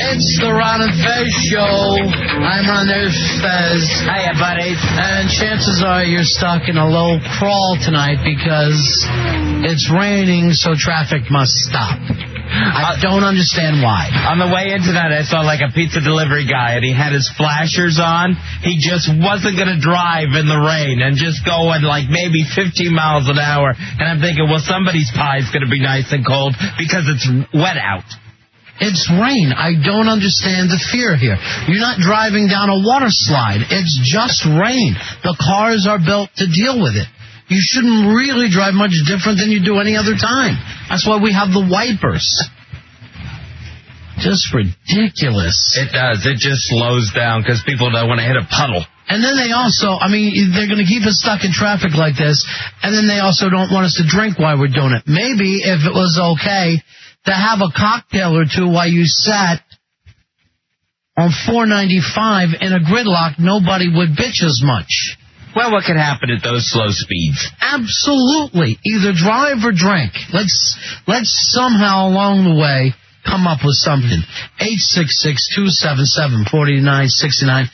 It's the Ron and Fez show. I'm Ron, there's Fez. Hiya, buddy. And chances are you're stuck in a low crawl tonight because it's raining, so traffic must stop. I don't understand why. On the way in tonight, I saw like a pizza delivery guy, and he had his flashers on. He just wasn't going to drive in the rain and just going like maybe 15 miles an hour. And I'm thinking, well, somebody's pie is going to be nice and cold because it's wet out. It's rain. I don't understand the fear here. You're not driving down a water slide. It's just rain. The cars are built to deal with it. You shouldn't really drive much different than you do any other time. That's why we have the wipers. Just ridiculous. It does. It just slows down because people don't want to hit a puddle. And then they also, they're going to keep us stuck in traffic like this, and then they also don't want us to drink while we're doing it. Maybe if it was okay to have a cocktail or two while you sat on 495 in a gridlock, nobody would bitch as much. Well, what could happen at those slow speeds? Absolutely. Either drive or drink. Let's somehow along the way come up with something. 866-277-4969.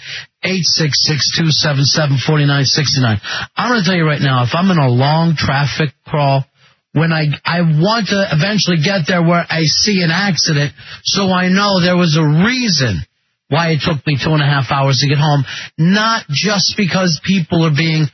866-277-4969. I'm going to tell you right now, if I'm in a long traffic crawl, when I want to eventually get there where I see an accident, so I know there was a reason why it took me 2.5 hours to get home, not just because people are being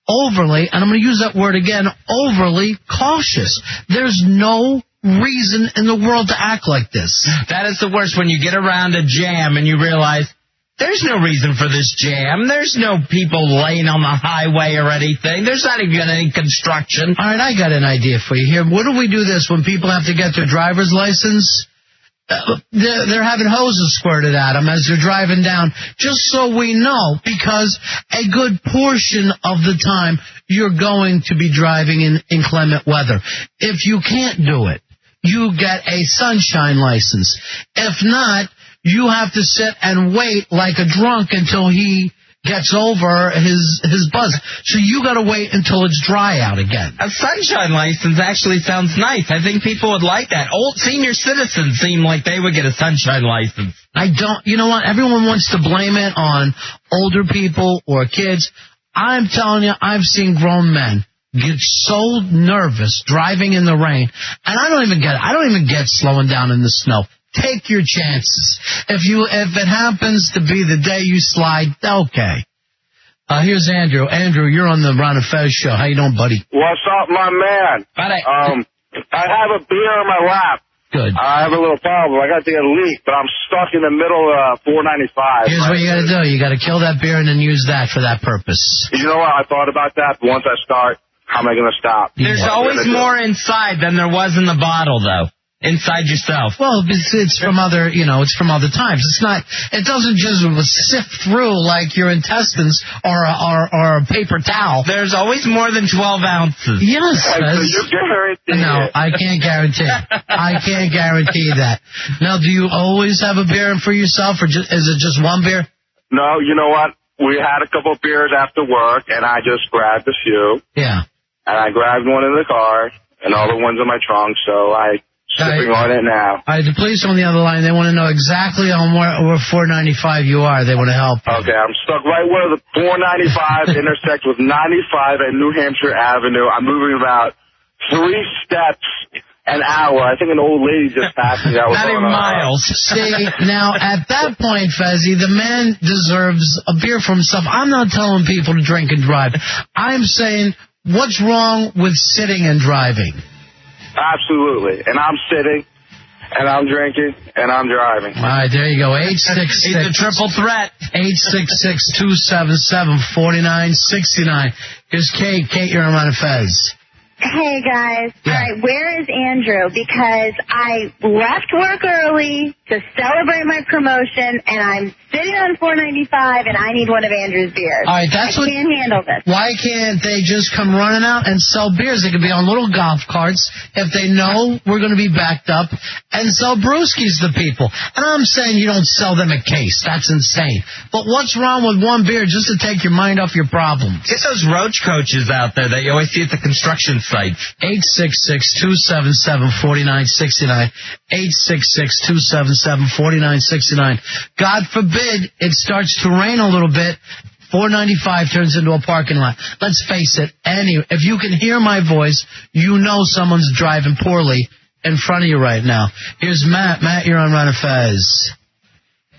overly, and I'm going to use that word again, overly cautious. There's no reason in the world to act like this. That is the worst, when you get around a jam and you realize there's no reason for this jam. There's no people laying on the highway or anything. There's not even any construction. All right, I got an idea for you here. What do we do this when people have to get their driver's license? They're having hoses squirted at them as they're driving down, just so we know, because a good portion of the time you're going to be driving in inclement weather. If you can't do it, you get a sunshine license. If not, you have to sit and wait like a drunk until he gets over his buzz. So you got to wait until it's dry out again. A sunshine license actually sounds nice. I think people would like that. Old senior citizens seem like they would get a sunshine license. You know what? Everyone wants to blame it on older people or kids. I'm telling you, I've seen grown men get so nervous driving in the rain, and I don't even get it. I don't even get slowing down in the snow. Take your chances. If it happens to be the day you slide, okay. Here's Andrew. Andrew, you're on the Ron and Fez show. How you doing, buddy? What's up, my man? Buddy. I have a beer in my lap. Good. I have a little problem. I got to get a leak, but I'm stuck in the middle of 495. Here's what you got to do. You got to kill that beer and then use that for that purpose. You know what? I thought about that. But once I start, how am I going to stop? There's always more inside than there was in the bottle, though. Inside yourself. Well, it's from other, it's from other times. It doesn't just sift through like your intestines or a paper towel. There's always more than 12 ounces. Yes. So you guarantee No, it. I can't guarantee. I can't guarantee that. Now, do you always have a beer for yourself, or is it just one beer? No, you know what? We had a couple of beers after work, and I just grabbed a few. Yeah. And I grabbed one in the car, and all the ones in my trunk, so I... Sipping on it now. All right, the police on the other line, they want to know exactly on where 495 you are. They want to help. Okay, I'm stuck right where the 495 intersects with 95 at New Hampshire Avenue. I'm moving about 3 steps an hour. I think an old lady just passed me. That was not even miles. See, now, at that point, Fezzy, the man deserves a beer for himself. I'm not telling people to drink and drive. I'm saying, what's wrong with sitting and driving? Absolutely. And I'm sitting, and I'm drinking, and I'm driving. All right, there you go. 866. He's a triple threat. 866-277-4969. Here's Kate. Kate, you're on Ron and Fez. Hey, guys. Yeah. All right, where is Andrew? Because I left work early to celebrate my promotion, and I'm sitting on 495, and I need one of Andrew's beers. All right, I can't handle this. Why can't they just come running out and sell beers? They could be on little golf carts if they know we're going to be backed up, and sell brewskis to people. And I'm saying you don't sell them a case. That's insane. But what's wrong with one beer just to take your mind off your problems? Get those roach coaches out there that you always see at the construction sites. 866-277-4969. 866-277-4969. God forbid it starts to rain a little bit. 495 turns into a parking lot. Let's face it, if you can hear my voice, you know someone's driving poorly in front of you right now. Here's Matt. Matt, you're on Ron and Fez.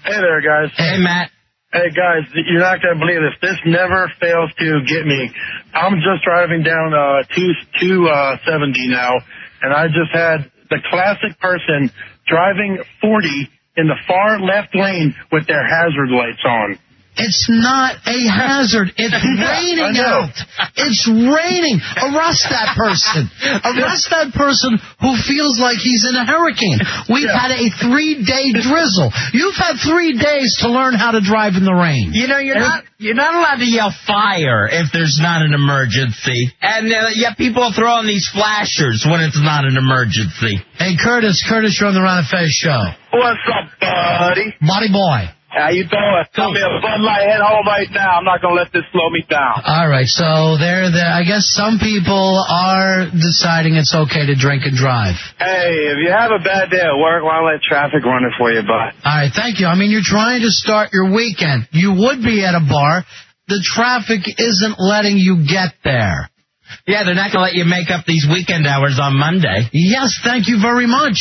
Hey there, guys. Hey, Matt. Hey, guys, you're not going to believe this. This never fails to get me. I'm just driving down 270 now, and I just had the classic person driving 40 in the far left lane with their hazard lights on. It's not a hazard. It's raining out. It's raining. Arrest that person. Arrest that person who feels like he's in a hurricane. We've had a 3-day drizzle. You've had 3 days to learn how to drive in the rain. You know, you're not allowed to yell fire if there's not an emergency. And yet people throw on these flashers when it's not an emergency. Hey, Curtis, you're on the Ron and Fez show. What's up, buddy? Body boy. How you doing? Tell me a Bud Light, head home right now. I'm not going to let this slow me down. All right, so I guess some people are deciding it's okay to drink and drive. Hey, if you have a bad day at work, why don't let traffic run it for you, bud? All right, thank you. I mean, you're trying to start your weekend. You would be at a bar. The traffic isn't letting you get there. Yeah, they're not going to let you make up these weekend hours on Monday. Yes, thank you very much.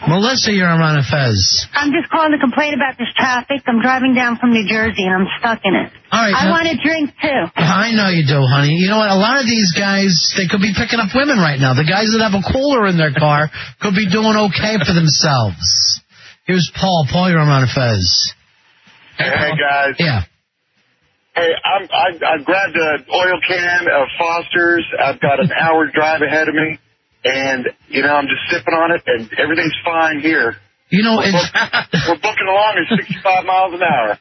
Melissa, you're on Ron and Fez. I'm just calling to complain about this traffic. I'm driving down from New Jersey, and I'm stuck in it. All right. I want a drink, too. I know you do, honey. You know what? A lot of these guys, they could be picking up women right now. The guys that have a cooler in their car could be doing okay for themselves. Here's Paul. Paul, you're on Ron and Fez. Hey, guys. Yeah. Hey, I grabbed an oil can of Foster's. I've got an hour drive ahead of me, and, I'm just sipping on it, and everything's fine here. We're booking along at 65 miles an hour.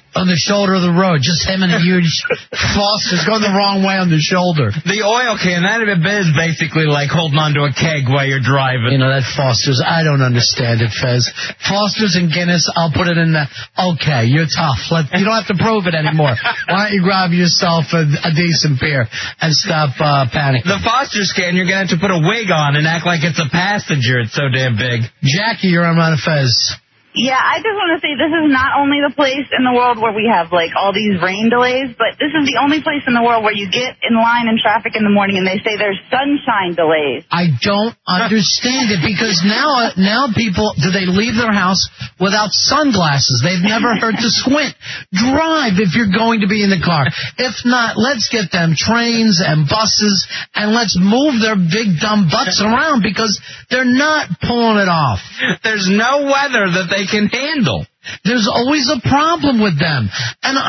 On the shoulder of the road, just him and a huge Foster's going the wrong way on the shoulder. The oil can, that is basically like holding onto a keg while you're driving. That Foster's, I don't understand it, Fez. Foster's and Guinness, I'll put it in the, okay, you're tough. You don't have to prove it anymore. Why don't you grab yourself a decent beer and stop panicking? The Foster's can, you're going to have to put a wig on and act like it's a passenger. It's so damn big. Jackie, you're on Ron and Fez. Yeah, I just want to say this is not only the place in the world where we have, all these rain delays, but this is the only place in the world where you get in line in traffic in the morning and they say there's sunshine delays. I don't understand it because now people, do they leave their house without sunglasses? They've never heard to squint. Drive if you're going to be in the car. If not, let's get them trains and buses and let's move their big dumb butts around because they're not pulling it off. There's no weather that they can handle. There's always a problem with them. And,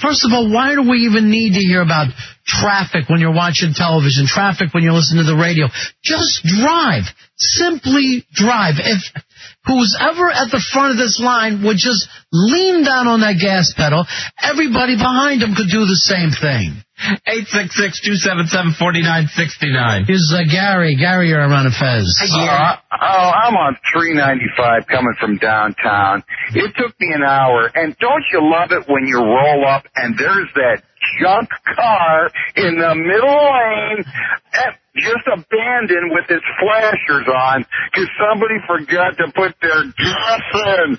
first of all, why do we even need to hear about traffic when you're watching television, traffic when you listen to the radio? Just drive. Simply drive. If who's ever at the front of this line would just lean down on that gas pedal, everybody behind them could do the same thing. 866-277-4969. Here's Gary. Gary, you're on Ron and Fez. I'm on 395 coming from downtown. It took me an hour, and don't you love it when you roll up and there's that junk car in the middle lane, just abandoned with its flashers on because somebody forgot to put their gas in.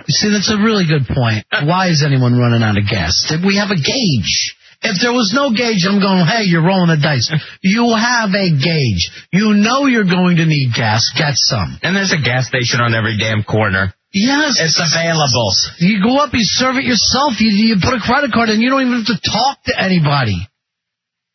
See, that's a really good point. Why is anyone running out of gas? We have a gauge. If there was no gauge, I'm going, hey, you're rolling the dice. You have a gauge. You know you're going to need gas. Get some. And there's a gas station on every damn corner. Yes. It's available. You go up, you serve it yourself. You put a credit card in. You don't even have to talk to anybody.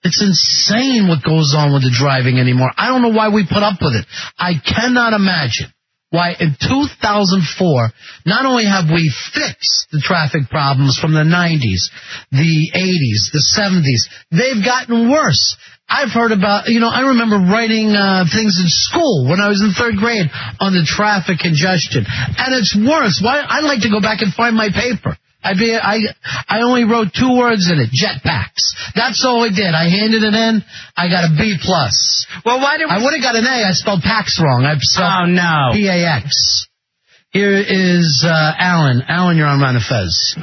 It's insane what goes on with the driving anymore. I don't know why we put up with it. I cannot imagine why in 2004, not only have we fixed the traffic problems from the 90s, the 80s, the 70s, they've gotten worse. I've heard about, I remember writing things in school when I was in 3rd grade on the traffic congestion. And it's worse. Why? I like to go back and find my paper. I only wrote 2 words in it, jetpacks. That's all I did. I handed it in. I got a B+. Well, why did I would have got an A. I spelled packs wrong. I spelled P-A-X. Here is Alan. Alan, you're on Ron and Fez.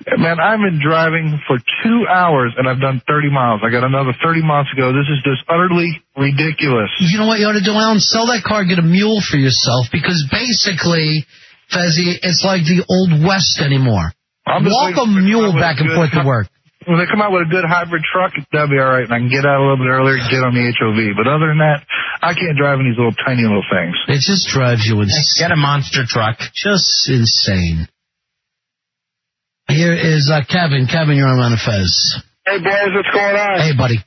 Man, I've been driving for 2 hours, and I've done 30 miles. I got another 30 miles to go. This is just utterly ridiculous. You know what you ought to do, Alan? Sell that car, get a mule for yourself, because basically, Fezzi, it's like the Old West anymore. Walk a mule back and forth to work. When they come out with a good hybrid truck, that'll be all right, and I can get out a little bit earlier and get on the HOV. But other than that, I can't drive in these little tiny little things. It just drives you insane. Get a monster truck. Just insane. Here is Kevin. Kevin, you're on Ron and Fez. Hey, boys, what's going on? Hey, buddy.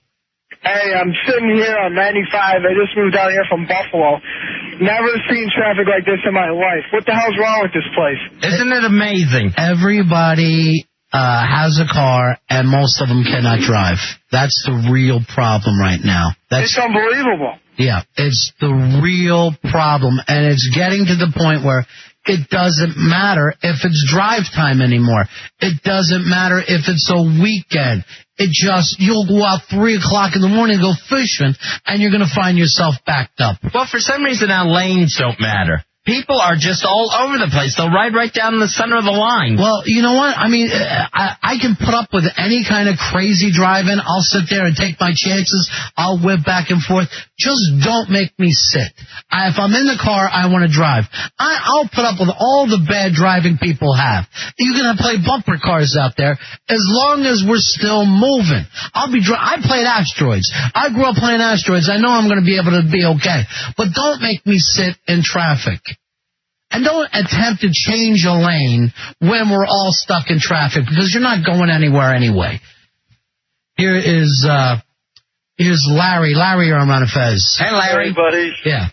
Hey, I'm sitting here on 95. I just moved out here from Buffalo. Never seen traffic like this in my life. What the hell's wrong with this place? Isn't it amazing? Everybody has a car, and most of them cannot drive. That's the real problem right now. It's unbelievable. Yeah, it's the real problem, and it's getting to the point where it doesn't matter if it's drive time anymore. It doesn't matter if it's a weekend. You'll go out 3 o'clock in the morning and go fishing, and you're going to find yourself backed up. Well, for some reason now lanes don't matter. People are just all over the place. They'll ride right down the center of the line. Well, you know what? I mean, I can put up with any kind of crazy driving. I'll sit there and take my chances. I'll whip back and forth. Just don't make me sit. If I'm in the car, I want to drive. I'll put up with all the bad driving people have. You can play bumper cars out there as long as we're still moving. I played Asteroids. I grew up playing Asteroids. I know I'm going to be able to be okay. But don't make me sit in traffic. And don't attempt to change a lane when we're all stuck in traffic, because you're not going anywhere anyway. Here's Larry. Larry, you're on Ron and Fez. Hey, Larry. Hey, buddy. Yeah.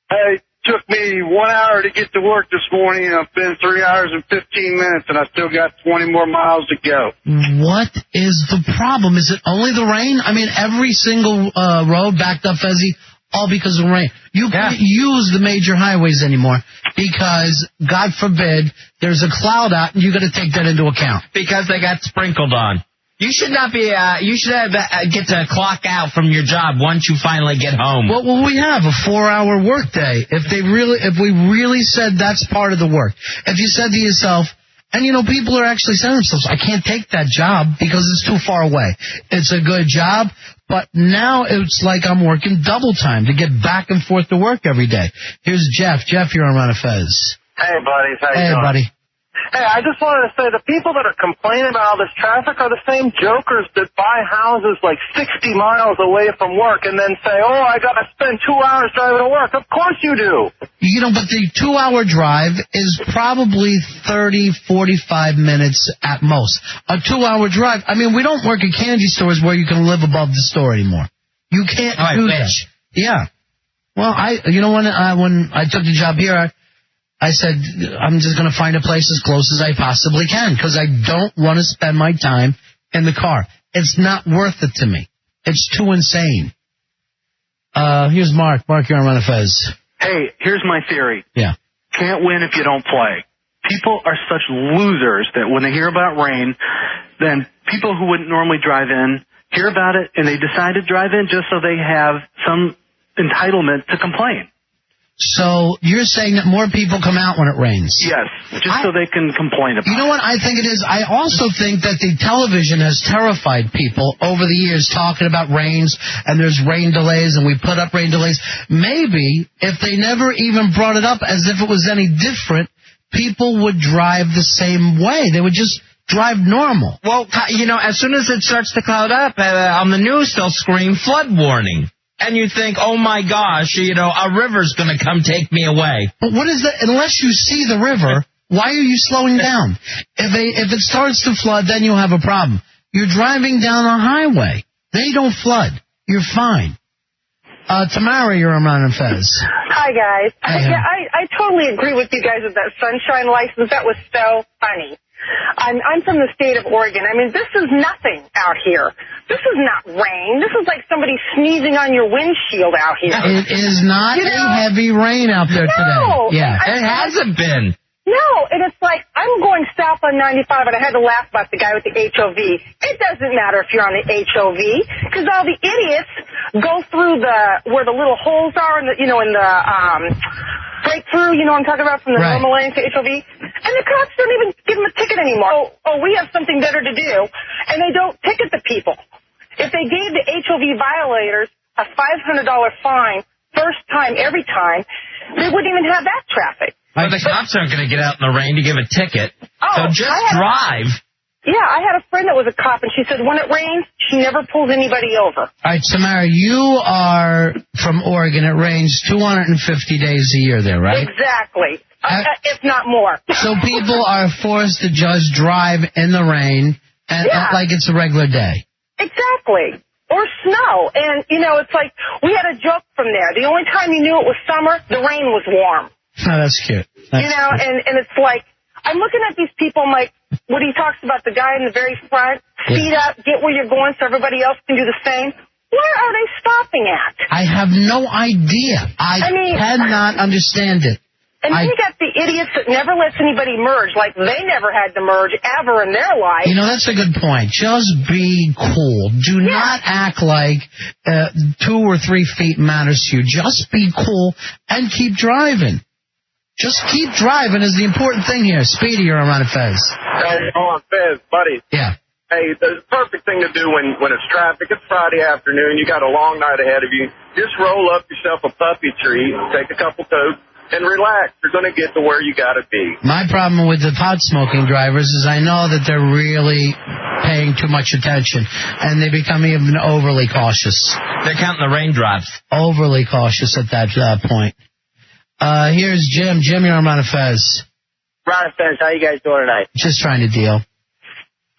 Hey, it took me 1 hour to get to work this morning, and I've been 3 hours and 15 minutes, and I still got 20 more miles to go. What is the problem? Is it only the rain? I mean, every single road backed up, Fezzi, all because of rain. You can't use the major highways anymore because, God forbid, there's a cloud out and you got to take that into account. Because they got sprinkled on. You should not be. You should get to clock out from your job once you finally get home. Well, we have a 4-hour workday. If we really said that's part of the work. If you said to yourself, and people are actually saying to themselves, I can't take that job because it's too far away. It's a good job, but now it's like I'm working double time to get back and forth to work every day. Here's Jeff. Jeff, you're on Ron and Fez. Hey, buddies. How you doing? Hey, buddy. Hey, I just wanted to say the people that are complaining about all this traffic are the same jokers that buy houses like 60 miles away from work and then say, oh, I got to spend 2 hours driving to work. Of course you do. But the 2-hour drive is probably 30, 45 minutes at most. A 2-hour drive, I mean, we don't work at candy stores where you can live above the store anymore. You can't do that. Yeah. Well, when I took the job here, I said, I'm just going to find a place as close as I possibly can because I don't want to spend my time in the car. It's not worth it to me. It's too insane. Here's Mark. Mark, you're on Ron and Fez. Hey, here's my theory. Yeah. Can't win if you don't play. People are such losers that when they hear about rain, then people who wouldn't normally drive in hear about it and they decide to drive in just so they have some entitlement to complain. So you're saying that more people come out when it rains? Yes, just so they can complain about it. You know what I think it is? I also think that the television has terrified people over the years talking about rains and there's rain delays and we put up rain delays. Maybe if they never even brought it up as if it was any different, people would drive the same way. They would just drive normal. Well, as soon as it starts to cloud up, on the news they'll scream flood warning. And you think, oh, my gosh, a river's going to come take me away. But what is that? Unless you see the river, why are you slowing down? If it starts to flood, then you'll have a problem. You're driving down a highway. They don't flood. You're fine. Tamara, you're on Ron and Fez. Hi, guys. Hey, I totally agree with you guys with that sunshine license. That was so funny. I'm from the state of Oregon. I mean, this is nothing out here. This is not rain. This is like somebody sneezing on your windshield out here. It is not a heavy rain out there today. Yeah, it hasn't been. No, and it's like, I'm going south on 95, and I had to laugh about the guy with the HOV. It doesn't matter if you're on the HOV, because all the idiots go through where the little holes are, in the breakthrough, I'm talking about from the normal lane to HOV, and And the cops don't even give them a ticket anymore. Oh, we have something better to do. And they don't ticket the people. If they gave the HOV violators a $500 fine first time, every time, they wouldn't even have that traffic. Well, the cops aren't going to get out in the rain to give a ticket. So just drive. Yeah, I had a friend that was a cop, and she said when it rains, she never pulls anybody over. All right, Samara, you are from Oregon. It rains 250 days a year there, right? Exactly. If not more. So people are forced to just drive in the rain and like it's a regular day. Exactly. Or snow. And, you know, it's like we had a joke from there. The only time you knew it was summer, the rain was warm. Oh, that's cute. You know, and it's like, I'm looking at these people, I'm like, when he talks about the guy in the very front, speed up, get where you're going so everybody else can do the same. Where are they stopping at? I have no idea. I mean, cannot understand it. And then you got the idiots that never lets anybody merge, like they never had to merge ever in their life. You know, that's a good point. Just be cool. Do not act like 2 or 3 feet matters to you. Just be cool and keep driving. Just keep driving is the important thing here. Speedy, you're on Fez. Hey, on Fez, buddy. Yeah. Hey, the perfect thing to do when it's traffic, it's Friday afternoon, you got a long night ahead of you, just roll up yourself a puppy tree, take a couple totes, and relax. You're going to get to where you got to be. My problem with the pot-smoking drivers is I know that they're really paying too much attention, and they become even overly cautious. They're counting the raindrops. Overly cautious at that point. Here's Jim. Jim, you're on Ron and Fez. Ron and Fez, how you guys doing tonight? Just trying to deal.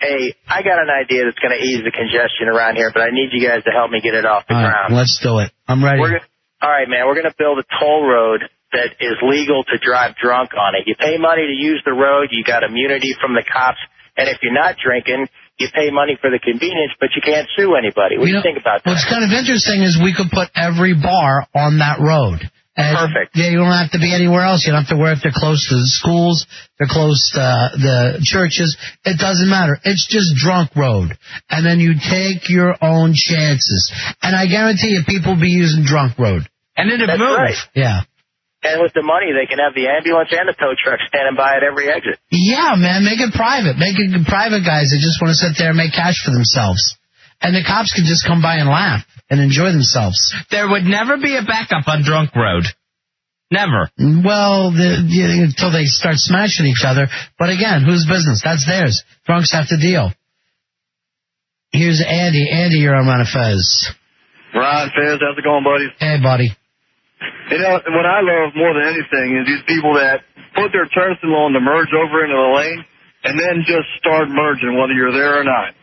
Hey, I got an idea that's going to ease the congestion around here, but I need you guys to help me get it off the ground. Let's do it. I'm ready. All right, man. We're going to build a toll road that is legal to drive drunk on it. You pay money to use the road. You got immunity from the cops. And if you're not drinking, you pay money for the convenience, but you can't sue anybody. What do you think about that? What's kind of interesting is we could put every bar on that road. And perfect. You don't have to be anywhere else. You don't have to worry if they're close to the schools, they're close to the churches. It doesn't matter. It's just drunk road. And then you take your own chances. And I guarantee you people will be using drunk road. And it'll That's move. Right. Yeah. And with the money, they can have the ambulance and the tow truck standing by at every exit. Yeah, man. Make it private. Make it private guys that just want to sit there and make cash for themselves. And the cops can just come by and laugh and enjoy themselves. There would never be a backup on drunk road. Never. Well, until they start smashing each other. But again, whose business? That's theirs. Drunks have to deal. Here's Andy. Andy, you're on Ron and Fez. Ron, Fez, how's it going, buddy? Hey, buddy. You know, what I love more than anything is these people that put their turn signal on to merge over into the lane and then just start merging, whether you're there or not.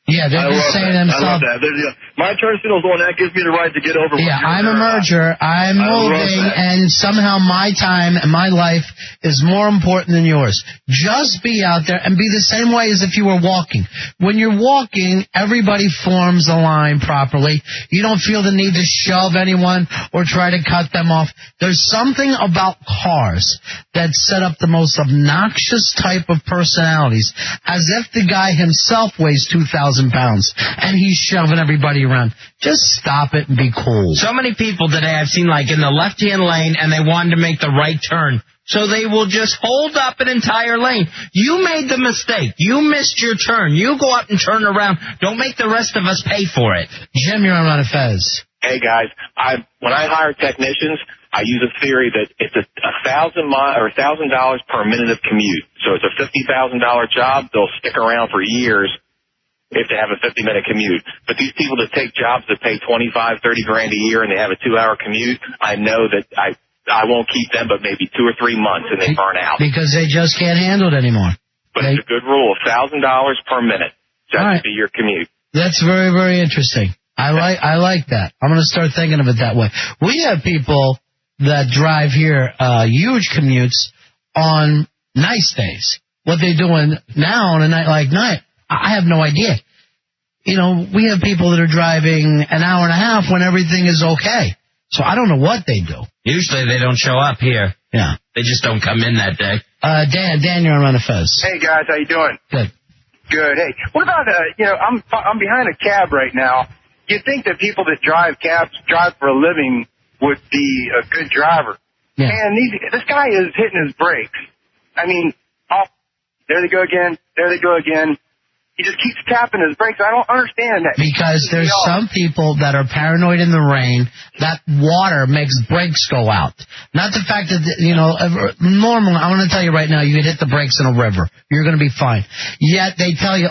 Yeah, they're just saying themselves. I love that. My turn signal is the one that gives me the right to get over. Yeah, I'm a merger. I'm moving, and somehow my time and my life is more important than yours. Just be out there and be the same way as if you were walking. When you're walking, everybody forms a line properly. You don't feel the need to shove anyone or try to cut them off. There's something about cars that set up the most obnoxious type of personalities, as if the guy himself weighs 2,000 pounds and he's shoving everybody around. Just stop it and be cool. So many people today I've seen like in the left-hand lane and they wanted to make the right turn. So they will just hold up an entire lane. You made the mistake. You missed your turn. You go up and turn around. Don't make the rest of us pay for it. Jim, you're on Ron and Fez. Hey, guys, when I hire technicians, I use a theory that it's $1,000 per minute of commute. So it's a $50,000 job. They'll stick around for years if they have a 50-minute commute. But these people that take jobs that pay $25, $30 grand a year and they have a 2-hour commute, I know that I won't keep them but maybe 2 or 3 months and they burn out. Because they just can't handle it anymore. But it's a good rule, $1,000 per minute. That should be your commute. That's very, very interesting. I like that. I'm going to start thinking of it that way. We have people that drive here huge commutes on nice days. What they're doing now on a night like night, I have no idea. You know, we have people that are driving an hour and a half when everything is okay. So I don't know what they do. Usually they don't show up here. Yeah. They just don't come in that day. Dan, you're on Ron and Fez. Hey, guys, how you doing? Good. Good. Hey, what about, I'm behind a cab right now. You'd think that people that drive cabs, drive for a living, would be a good driver. Yeah. And this guy is hitting his brakes. I mean, There they go again. There they go again. He just keeps tapping his brakes. I don't understand that. Because there's some people that are paranoid in the rain, that water makes brakes go out. Not the fact that, normally, I want to tell you right now, you could hit the brakes in a river. You're going to be fine. Yet they tell you,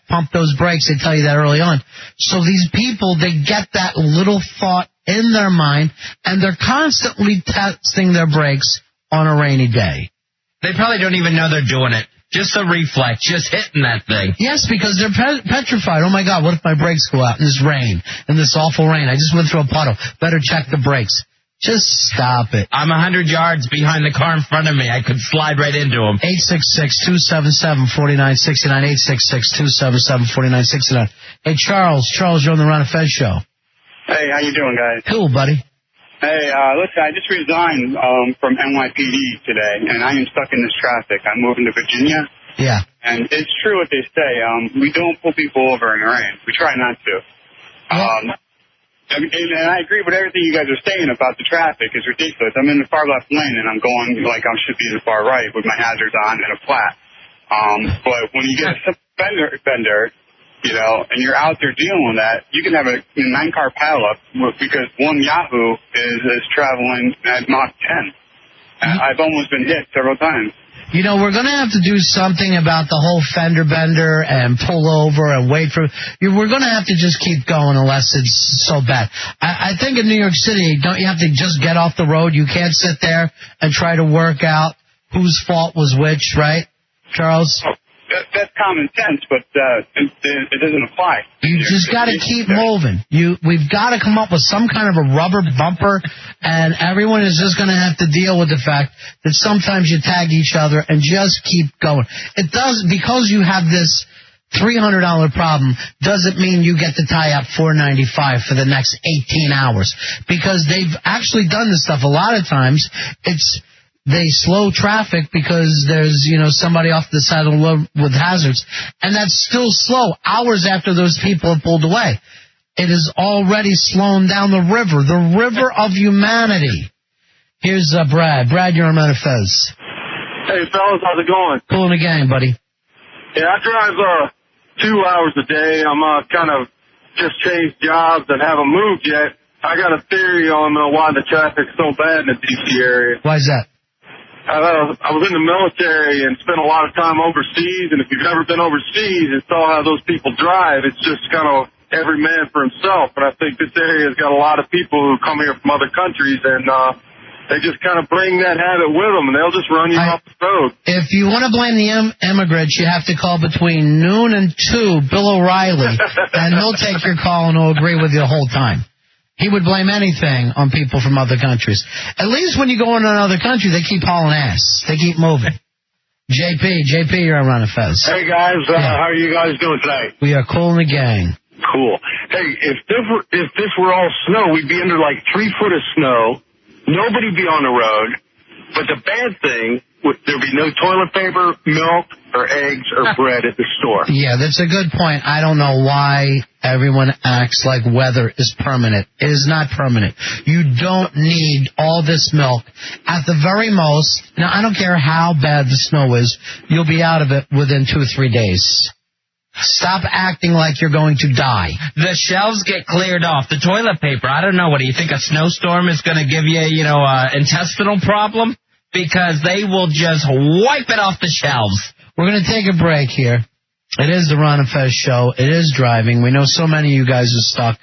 pump those brakes. They tell you that early on. So these people, they get that little thought in their mind, and they're constantly testing their brakes on a rainy day. They probably don't even know they're doing it. Just a reflex, just hitting that thing. Yes, because they're petrified. Oh, my God, what if my brakes go out in this rain, in this awful rain? I just went through a puddle. Better check the brakes. Just stop it. I'm 100 yards behind the car in front of me. I could slide right into him. 866-277-4969, 866-277-4969. Hey, Charles, you're on the Ron and Fez show. Hey, how you doing, guys? Cool, buddy. Hey, listen, I just resigned from NYPD today, and I am stuck in this traffic. I'm moving to Virginia. Yeah. And it's true what they say. We don't pull people over in the rain. We try not to. And I agree with everything you guys are saying about the traffic. It's ridiculous. I'm in the far left lane, and I'm going like I should be in the far right with my hazards on and a flat. But when you get a fender, and you're out there dealing with that, you can have a 9-car pileup because one Yahoo is traveling at Mach 10. I've almost been hit several times. We're going to have to do something about the whole fender bender and pull over and wait for... We're going to have to just keep going unless it's so bad. I think in New York City, don't you have to just get off the road? You can't sit there and try to work out whose fault was which, right, Charles? That's common sense, but it doesn't apply. You just got to keep moving. We've got to come up with some kind of a rubber bumper, and everyone is just going to have to deal with the fact that sometimes you tag each other and just keep going. It does, because you have this $300 problem, doesn't mean you get to tie up $495 for the next 18 hours. Because they've actually done this stuff a lot of times. They slow traffic because there's, somebody off the side of the road with hazards. And that's still slow hours after those people have pulled away. It is already slowing down the river of humanity. Here's Brad. Brad, you're on Ron and Fez. Hey, fellas, how's it going? Cool in the gang, buddy. Yeah, I drive 2 hours a day. I'm kind of just changed jobs and haven't moved yet. I got a theory on why the traffic's so bad in the D.C. area. Why is that? I was in the military and spent a lot of time overseas, and if you've ever been overseas and saw how those people drive, it's just kind of every man for himself. And I think this area has got a lot of people who come here from other countries, and they just kind of bring that habit with them, and they'll just run you off the road. If you want to blame the immigrants, you have to call between noon and 2 Bill O'Reilly, and he'll take your call and he'll agree with you the whole time. He would blame anything on people from other countries. At least when you go in another country, they keep hauling ass. They keep moving. JP, you're on Ron and Fez. Hey, guys. How are you guys doing tonight? We are cool in the gang. Cool. Hey, if this were all snow, we'd be under like 3 foot of snow. Nobody'd be on the road. But the bad thing, there'd be no toilet paper, milk, or eggs, or bread at the store. Yeah, that's a good point. I don't know why everyone acts like weather is permanent. It is not permanent. You don't need all this milk. At the very most, now I don't care how bad the snow is, you'll be out of it within 2 or 3 days. Stop acting like you're going to die. The shelves get cleared off. The toilet paper, I don't know. What do you think? A snowstorm is going to give you, intestinal problem? Because they will just wipe it off the shelves. We're going to take a break here. It is the Ron and Fez show. It is driving. We know so many of you guys are stuck.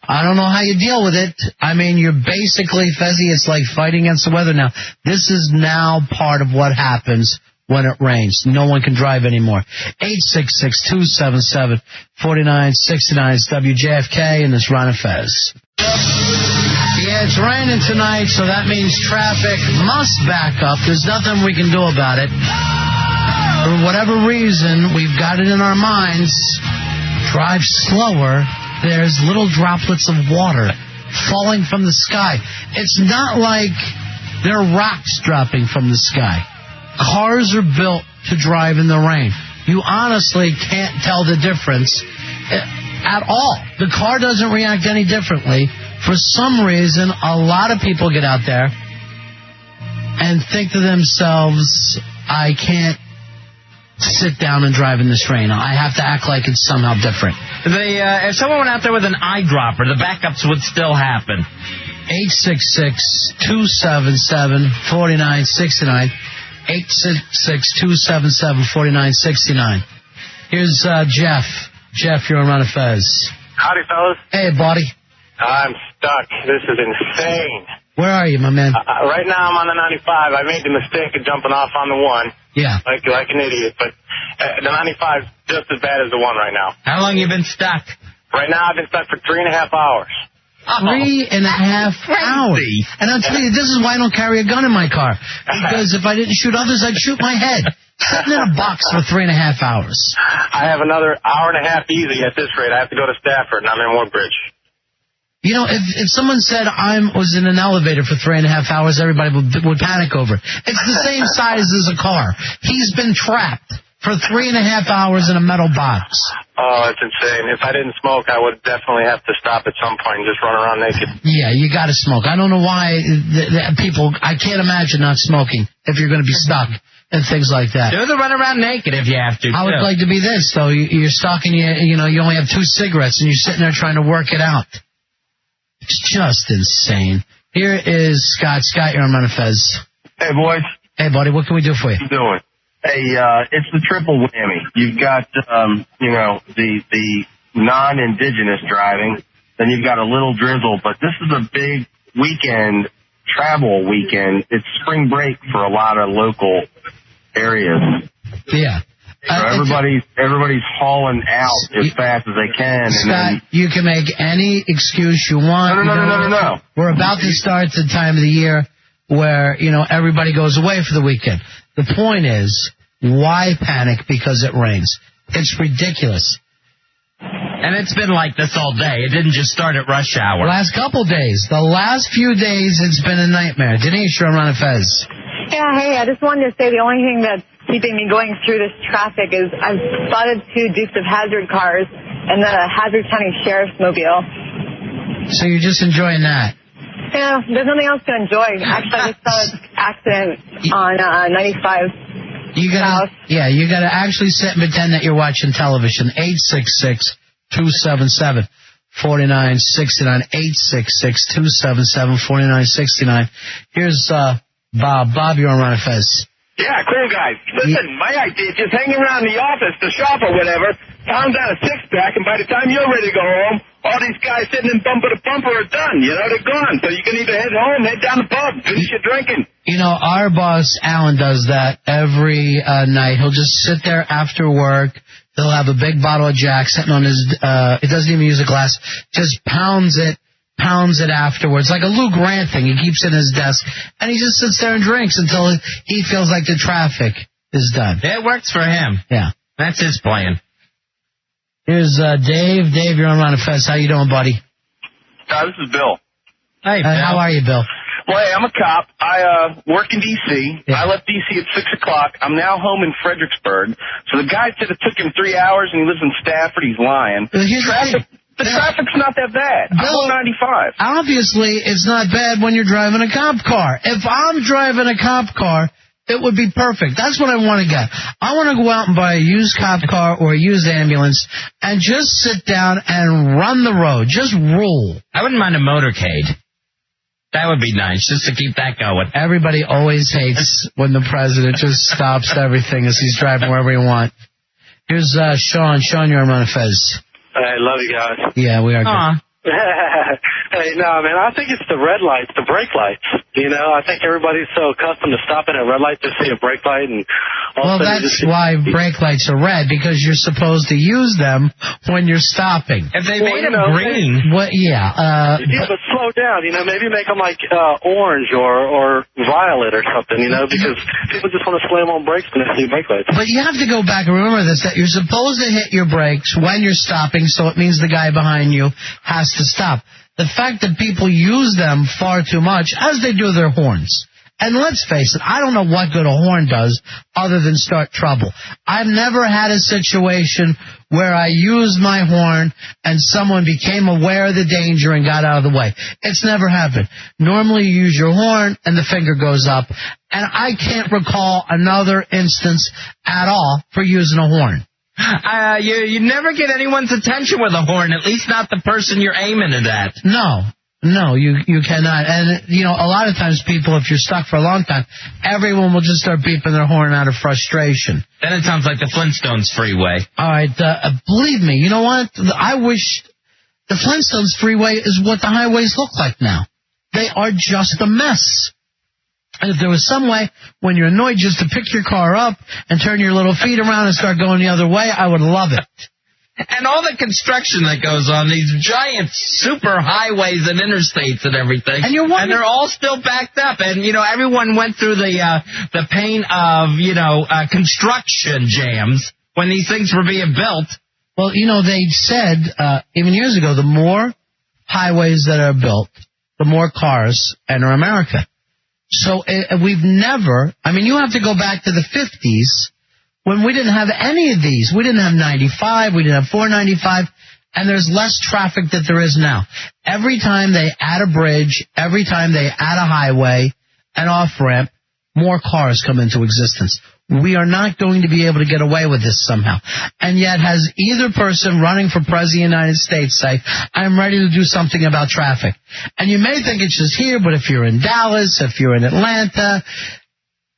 I don't know how you deal with it. I mean, you're basically, Fezzy, it's like fighting against the weather now. This is now part of what happens when it rains. No one can drive anymore. 866-277-4969 is WJFK, and it's Ron and Fez. Yeah, it's raining tonight, so that means traffic must back up. There's nothing we can do about it. For whatever reason, we've got it in our minds. Drive slower. There's little droplets of water falling from the sky. It's not like there are rocks dropping from the sky. Cars are built to drive in the rain. You honestly can't tell the difference at all. The car doesn't react any differently. For some reason, a lot of people get out there and think to themselves, I can't sit down and drive in this rain. I have to act like it's somehow different. If someone went out there with an eyedropper, the backups would still happen. 866-277-4969. 866-277-4969. Here's Jeff. Jeff, you're on Ron and Fez. Howdy, fellas. Hey, buddy. I'm stuck. This is insane. Where are you, my man? Right now I'm on the 95. I made the mistake of jumping off on the 1. Yeah. Like an idiot. But the 95 is just as bad as the 1 right now. How long you been stuck? Right now I've been stuck for 3.5 hours. 3.5 hours. And I'll tell you, this is why I don't carry a gun in my car. Because if I didn't shoot others, I'd shoot my head. Sitting in a box for 3.5 hours. I have another hour and a half easy at this rate. I have to go to Stafford, and I'm in Woodbridge. You know, if someone said I was in an elevator for 3.5 hours, everybody would panic over it. It's the same size as a car. He's been trapped for 3.5 hours in a metal box. Oh, it's insane. If I didn't smoke, I would definitely have to stop at some point and just run around naked. Yeah, you got to smoke. I don't know why people, I can't imagine not smoking if you're going to be stuck and things like that. Do the run around naked if you have to. I would like to be this, though. You're stuck and you only have 2 cigarettes and you're sitting there trying to work it out. It's just insane. Here is Scott. Scott, you're on Ron and Fez. Hey, boys. Hey, buddy, what can we do for you? How you doing? Hey, it's the triple whammy. You've got, the non-indigenous driving, then you've got a little drizzle, but this is a big weekend, travel weekend. It's spring break for a lot of local areas. Yeah. So everybody's hauling out as fast as they can. Scott, you can make any excuse you want. No. We're about to start the time of the year where, everybody goes away for the weekend. The point is, why panic because it rains? It's ridiculous. And it's been like this all day. It didn't just start at rush hour. Last couple days. The last few days, it's been a nightmare. Denise, you're on Ron and Fez. Yeah, hey, I just wanted to say the only thing that's keeping me going through this traffic is I've spotted 2 Dukes of Hazzard cars and then a Hazzard County Sheriff's Mobile. So you're just enjoying that? Yeah, there's nothing else to enjoy. Actually, I just saw an accident on 95. You gotta actually sit and pretend that you're watching television. 866-277-4969. 866-277-4969. Here's Bob. Bob, you're on Ron and Fez. Yeah, cool guys. Listen, my idea is just hang around the office to shop or whatever, pound out a 6-pack, and by the time you're ready to go home, all these guys sitting in bumper to bumper are done. They're gone. So you can either head home, head down the pub, finish your drinking. Our boss, Alan, does that every night. He'll just sit there after work. He'll have a big bottle of Jack sitting on his, it doesn't even use a glass, just pounds it afterwards, like a Lou Grant thing. He keeps it in his desk, and he just sits there and drinks until he feels like the traffic is done. It works for him. Yeah. That's his plan. Here's Dave. Dave, you're on Ron and Fez. How you doing, buddy? This is Bill. Hey, Bill. How are you, Bill? Well, hey, I'm a cop. I work in D.C. Yeah. I left D.C. at 6 o'clock. I'm now home in Fredericksburg. So the guy said it took him 3 hours, and he lives in Stafford. He's lying. The traffic's not that bad. Bill, I'm on 95. Obviously, it's not bad when you're driving a cop car. If I'm driving a cop car, it would be perfect. That's what I want to get. I want to go out and buy a used cop car or a used ambulance and just sit down and run the road. Just rule. I wouldn't mind a motorcade. That would be nice, just to keep that going. Everybody always hates when the president just stops everything as he's driving wherever he wants. Here's Sean. Sean, you're on Ron and Fez. I love you guys. Yeah, we are good. Hey, no, man, I think it's the red lights, the brake lights. I think everybody's so accustomed to stopping at red lights to see a brake light. And that's why brake lights are red, because you're supposed to use them when you're stopping. If they made them green. But slow down. Maybe make them like orange or violet or something, because people just want to slam on brakes when they see brake lights. But you have to go back and remember this, that you're supposed to hit your brakes when you're stopping, so it means the guy behind you has to stop. The fact that people use them far too much, as they do their horns, And let's face it, I don't know what good a horn does other than start trouble. I've never had a situation where I used my horn and someone became aware of the danger and got out of the way. It's never happened. Normally you use your horn and the finger goes up. And I can't recall another instance at all for using a horn. You never get anyone's attention with a horn, at least not the person you're aiming it at. No, you cannot. And, a lot of times people, if you're stuck for a long time, everyone will just start beeping their horn out of frustration. Then it sounds like the Flintstones freeway. All right, believe me, you know what? I wish the Flintstones freeway is what the highways look like now. They are just a mess. And if there was some way, when you're annoyed, just to pick your car up and turn your little feet around and start going the other way, I would love it. And all the construction that goes on, these giant super highways and interstates and everything. And they're all still backed up. And, everyone went through the pain of, construction jams when these things were being built. Well, they said, even years ago, the more highways that are built, the more cars enter America. So we've never, you have to go back to the 50s when we didn't have any of these. We didn't have 95, we didn't have 495, and there's less traffic that there is now. Every time they add a bridge, every time they add a highway, an off-ramp, more cars come into existence. We are not going to be able to get away with this somehow. And yet has either person running for president of the United States say, I'm ready to do something about traffic. And you may think it's just here, but if you're in Dallas, if you're in Atlanta,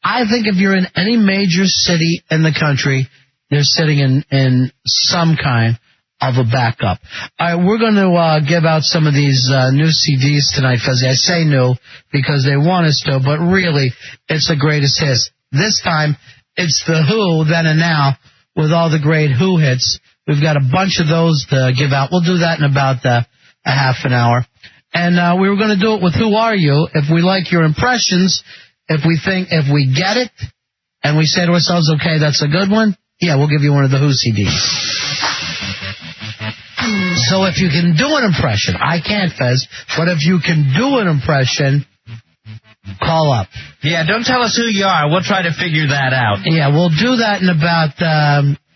I think if you're in any major city in the country, they're sitting in some kind of a backup. All right, we're going to give out some of these new CDs tonight, Fuzzy. I say new because they want us to, but really, it's the greatest hits. This time, it's the Who, Then and Now, with all the great Who hits. We've got a bunch of those to give out. We'll do that in about a half an hour. And we were going to do it with Who Are You? If we like your impressions, if we get it, and we say to ourselves, okay, that's a good one, yeah, we'll give you one of the Who CDs. So if you can do an impression, I can't, Fez, but if you can do an impression, call up. Yeah, don't tell us who you are. We'll try to figure that out. Yeah, we'll do that in about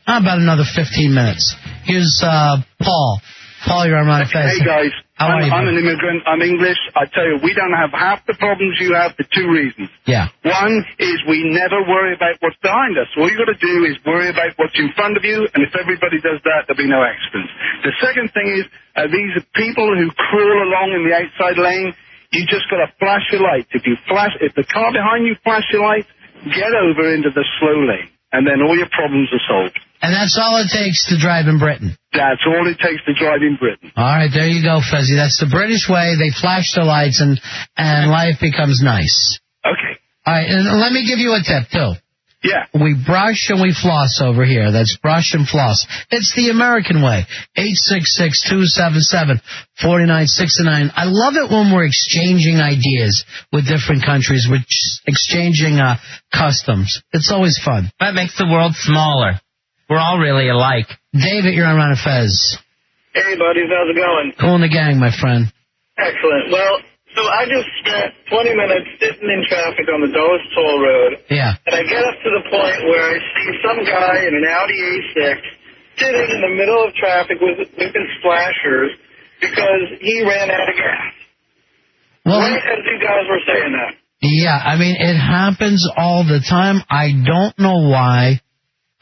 another 15 minutes. Here's Paul. Paul, you're on my face. Hey, guys. How are you? I'm an immigrant. I'm English. I tell you, we don't have half the problems you have for two reasons. Yeah. One is we never worry about what's behind us. All you got to do is worry about what's in front of you, and if everybody does that, there'll be no accidents. The second thing is these are people who crawl along in the outside lane. You just got to flash your lights. If the car behind you flash your lights, get over into the slow lane, and then all your problems are solved. And that's all it takes to drive in Britain. That's all it takes to drive in Britain. All right, there you go, Fuzzy. That's the British way. They flash the lights, and life becomes nice. Okay. All right, and let me give you a tip, too. Yeah. We brush and we floss over here. That's brush and floss. It's the American way. 866-277-4969. I love it when we're exchanging ideas with different countries. We're exchanging customs. It's always fun. That makes the world smaller. We're all really alike. David, you're on Ron and Fez. Hey, buddies. How's it going? Cool in the gang, my friend. Excellent. Well, so I just spent 20 minutes sitting in traffic on the Dulles Toll Road. Yeah. And I get up to the point where I see some guy in an Audi A6 sitting in the middle of traffic with his flashers because he ran out of gas. Well, right as you guys were saying that. Yeah, it happens all the time. I don't know why.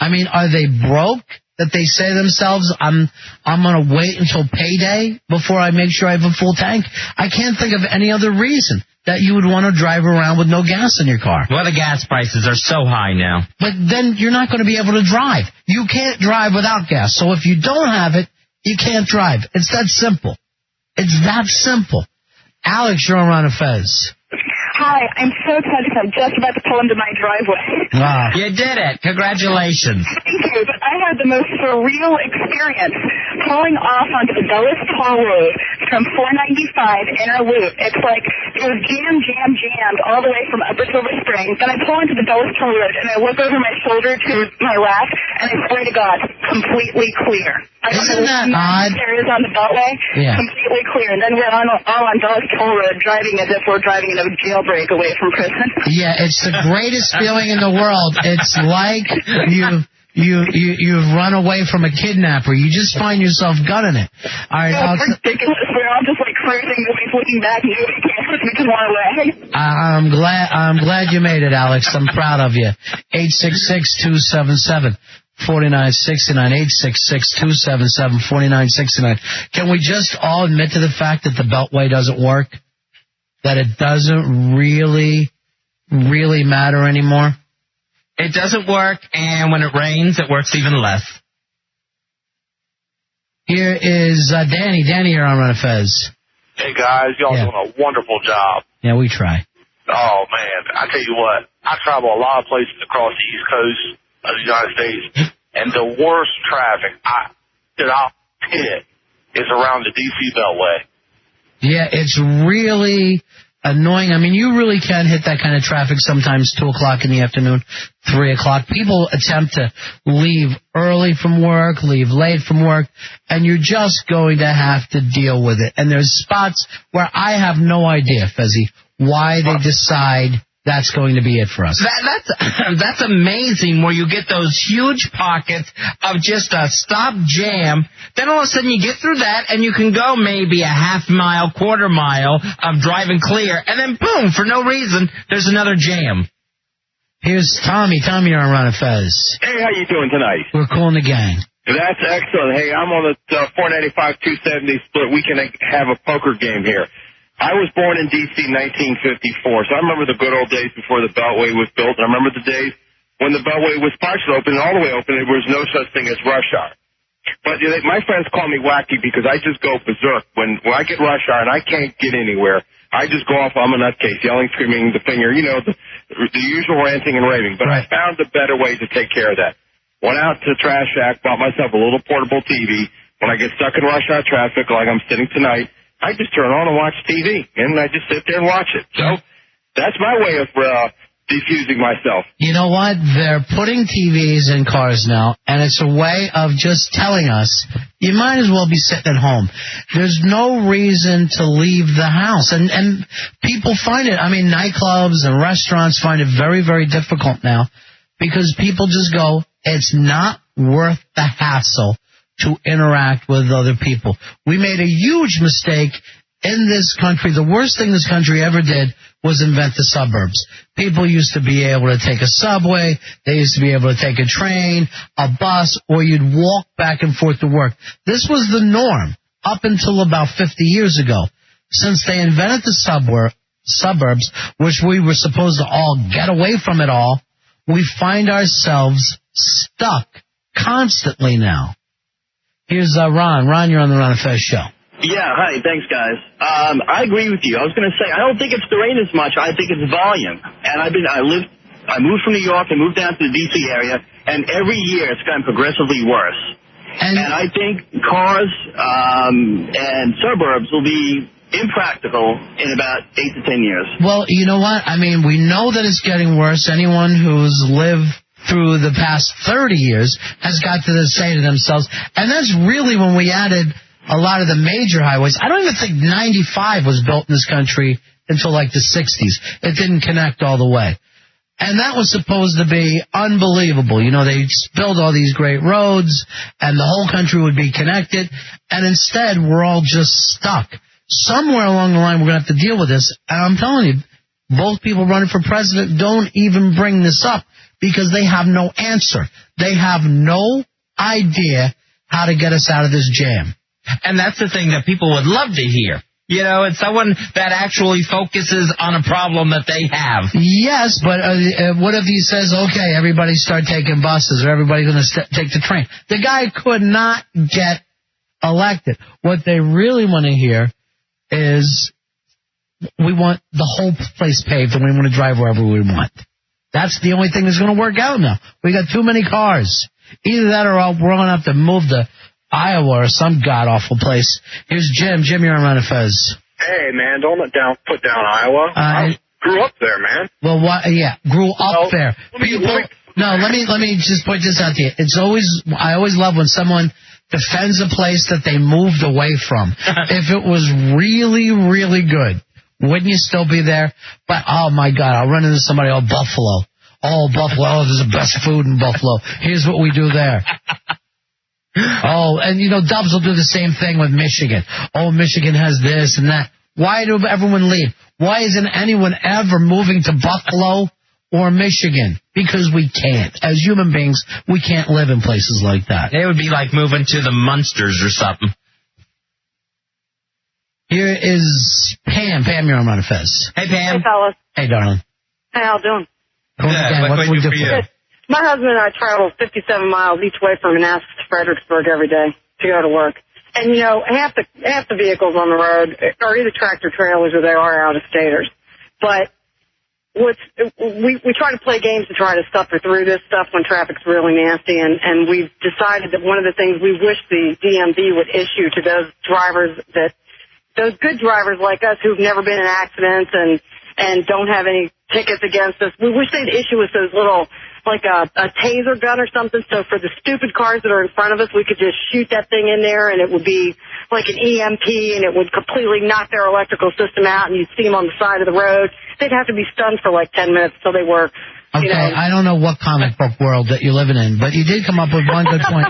Are they broke that they say to themselves, I'm going to wait until payday before I make sure I have a full tank? I can't think of any other reason that you would want to drive around with no gas in your car. Well, the gas prices are so high now. But then you're not going to be able to drive. You can't drive without gas. So if you don't have it, you can't drive. It's that simple. It's that simple. Alex, you're on Ron and Fez. Hi, I'm so excited because I'm just about to pull into my driveway. Wow. You did it. Congratulations. Thank you, but I had the most surreal experience pulling off onto the Dulles Toll Road, from 495 Inner Loop. It's like it was jammed all the way from Upper Silver Spring. Then I pull into the Dulles Toll Road, and I look over my shoulder to my left, and I swear to God, completely clear. Isn't that odd? There is on the Beltway, completely clear. And then we're all on Dulles Toll Road, driving as if we're driving in a jailbreak away from prison. Yeah, it's the greatest feeling in the world. It's like you've run away from a kidnapper. You just find yourself gunning it. All right, it's ridiculous. We're all just like cruising, nobody's looking back, nobody cares. We just want away. I'm glad you made it, Alex. I'm proud of you. 866-277-4969. 866-277-4969. Can we just all admit to the fact that the Beltway doesn't work? That it doesn't really matter anymore? It doesn't work, and when it rains, it works even less. Here is Danny. Danny here on Run of Fez. Hey, guys. Y'all doing a wonderful job. Yeah, we try. Oh, man. I tell you what. I travel a lot of places across the East Coast of the United States, and the worst traffic that I'll hit is around the D.C. Beltway. Yeah, it's really annoying. I mean, you really can hit that kind of traffic sometimes 2 o'clock in the afternoon, 3 o'clock. People attempt to leave early from work, leave late from work, and you're just going to have to deal with it. And there's spots where I have no idea, Fezzi, why they decide that's going to be it for us. That's amazing where you get those huge pockets of just a stop jam. Then all of a sudden you get through that and you can go maybe a half mile, quarter mile of driving clear. And then boom, for no reason, there's another jam. Here's Tommy. Tommy, you're on Run of Fez. Hey, how you doing tonight? We're cool in the gang. That's excellent. Hey, I'm on the 495-270 split. We can have a poker game here. I was born in D.C. 1954, so I remember the good old days before the Beltway was built. And I remember the days when the Beltway was partially open and all the way open. There was no such thing as rush hour. But my friends call me wacky because I just go berserk. When I get rush hour and I can't get anywhere, I just go off. I'm a nutcase, yelling, screaming, the finger, the usual ranting and raving. But I found a better way to take care of that. Went out to Trash Shack, bought myself a little portable TV. When I get stuck in rush hour traffic like I'm sitting tonight, I just turn on and watch TV, and I just sit there and watch it. So that's my way of defusing myself. You know what? They're putting TVs in cars now, and it's a way of just telling us you might as well be sitting at home. There's no reason to leave the house. And people find it, I mean, nightclubs and restaurants find it very, very difficult now because people just go, it's not worth the hassle to interact with other people. We made a huge mistake in this country. The worst thing this country ever did was invent the suburbs. People used to be able to take a subway, they used to be able to take a train, a bus, or you'd walk back and forth to work. This was the norm up until about 50 years ago. Since they invented the suburbs, which we were supposed to all get away from it all, we find ourselves stuck constantly now. Here's Ron. Ron, you're on the Ron of Fez show. Yeah, hi. Thanks, guys. I agree with you. I was going to say, I don't think it's the rain as much. I think it's volume. And I moved from New York and moved down to the D.C. area, and every year it's gotten progressively worse. And I think cars and suburbs will be impractical in about 8 to 10 years. Well, you know what? I mean, we know that it's getting worse. Anyone who's lived through the past 30 years has got to say to themselves, and that's really when we added a lot of the major highways. I don't even think 95 was built in this country until like the 60s. It didn't connect all the way. And that was supposed to be unbelievable. You know, they built all these great roads and the whole country would be connected. And instead, we're all just stuck. Somewhere along the line, we're going to have to deal with this. And I'm telling you, both people running for president don't even bring this up, because they have no answer. They have no idea how to get us out of this jam. And that's the thing that people would love to hear. You know, it's someone that actually focuses on a problem that they have. Yes, but what if he says, okay, everybody start taking buses, or everybody's going to take the train? The guy could not get elected. What they really want to hear is we want the whole place paved and we want to drive wherever we want. That's the only thing that's going to work out now. We got too many cars. Either that or we're going to have to move the Iowa or some god-awful place. Here's Jim. Jim, you're on Ron and Fez. Hey, man, don't put down Iowa. I grew up there, man. Well, grew up there. Let me just point this out to you. I always love when someone defends a place that they moved away from. If it was really, really good, wouldn't you still be there? But, oh, my God, I'll run into somebody, Buffalo. Oh, Buffalo, there's the best food in Buffalo. Here's what we do there. Oh, and, Dubs will do the same thing with Michigan. Oh, Michigan has this and that. Why do everyone leave? Why isn't anyone ever moving to Buffalo or Michigan? Because we can't. As human beings, we can't live in places like that. It would be like moving to the Munsters or something. Here is Pam. Pam, you're on Ron and Fez. Hey, Pam. Hey, fellas. Hey, darling. Hey, how you doing? What can we do for you? My husband and I travel 57 miles each way from Manassas to Fredericksburg every day to go to work. And, half the vehicles on the road are either tractor trailers or they are out-of-staters. But we try to play games to try to suffer through this stuff when traffic's really nasty. And we've decided that one of the things we wish the DMV would issue to those drivers, those good drivers like us who've never been in accidents and don't have any tickets against us, we wish they'd issue us those little, like a taser gun or something, so for the stupid cars that are in front of us, we could just shoot that thing in there, and it would be like an EMP, and it would completely knock their electrical system out, and you'd see them on the side of the road. They'd have to be stunned for like 10 minutes till they were, Okay, I don't know what comic book world that you're living in, but you did come up with one good point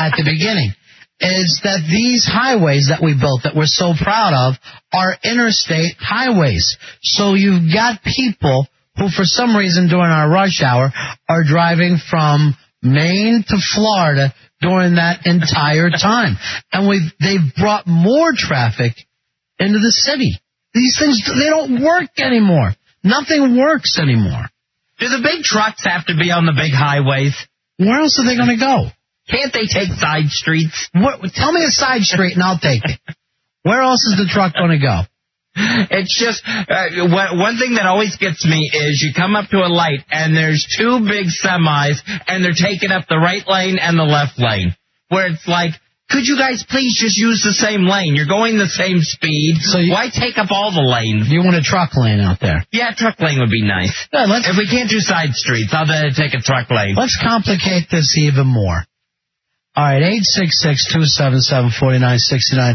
at the beginning. Is that these highways that we built that we're so proud of are interstate highways. So you've got people who for some reason during our rush hour are driving from Maine to Florida during that entire time. And they've brought more traffic into the city. These things, they don't work anymore. Nothing works anymore. Do the big trucks have to be on the big highways? Where else are they going to go? Can't they take side streets? Tell me a side street and I'll take it. Where else is the truck going to go? It's just, one thing that always gets me is you come up to a light and there's two big semis and they're taking up the right lane and the left lane. Where it's like, could you guys please just use the same lane? You're going the same speed. So why take up all the lanes? You want a truck lane out there? Yeah, truck lane would be nice. Yeah, if we can't do side streets, I'll take a truck lane. Let's complicate this even more. All right, 866-277-4969.